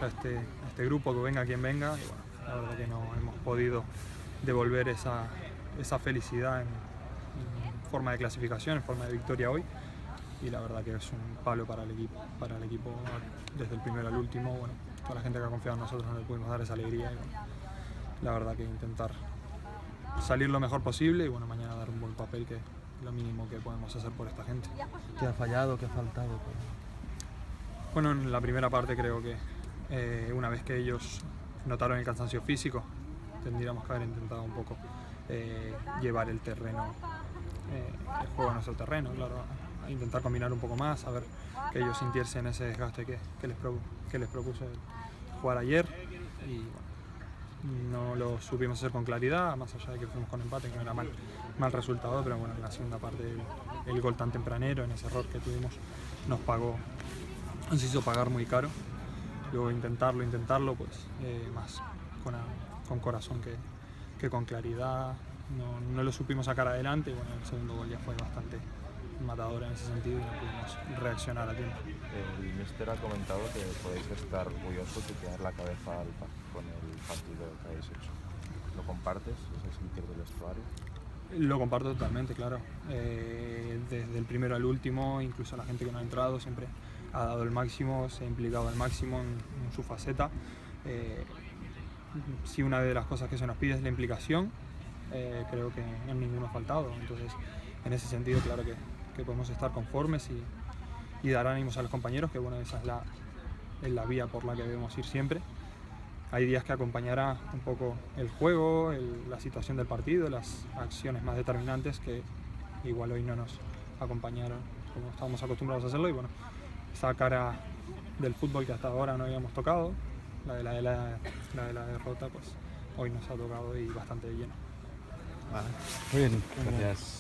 a este grupo, que venga quien venga. Y bueno, la verdad que no hemos podido devolver esa felicidad en forma de clasificación, en forma de victoria hoy. Y la verdad que es un palo para el equipo desde el primero al último. Bueno, toda la gente que ha confiado en nosotros no le pudimos dar esa alegría. Y bueno, la verdad que intentar salir lo mejor posible y bueno, mañana dar un buen papel, que es lo mínimo que podemos hacer por esta gente. ¿Qué ha fallado? ¿Qué ha faltado? Bueno, en la primera parte creo que una vez que ellos notaron el cansancio físico, tendríamos que haber intentado un poco llevar el terreno, el juego a nuestro terreno, claro, a intentar combinar un poco más, a ver que ellos sintiesen ese desgaste que les propuse jugar ayer. Y bueno, no lo supimos hacer con claridad, más allá de que fuimos con empate, que no era mal resultado, pero bueno, en la segunda parte el gol tan tempranero, en ese error que tuvimos, nos hizo pagar muy caro. Luego intentarlo, pues más con corazón que con claridad. No lo supimos sacar adelante y bueno, el segundo gol ya fue bastante matador en ese sentido y no pudimos reaccionar a tiempo. El míster ha comentado que podéis estar orgullosos y tirar la cabeza alta con el partido que habéis hecho. ¿Lo compartes, ese sentir del vestuario? Lo comparto totalmente, claro. Desde el primero al último, incluso la gente que no ha entrado siempre ha dado el máximo, se ha implicado al máximo en su faceta. Si una de las cosas que se nos pide es la implicación, creo que en ninguno ha faltado. Entonces, en ese sentido, claro que podemos estar conformes y dar ánimos a los compañeros, que bueno, esa es la vía por la que debemos ir siempre. Hay días que acompañará un poco el juego, la situación del partido, las acciones más determinantes que igual hoy no nos acompañaron como estábamos acostumbrados a hacerlo. Y bueno, esa cara del fútbol que hasta ahora no habíamos tocado, la de la derrota, pues hoy nos ha tocado y bastante de lleno. Vale. Muy bien, gracias.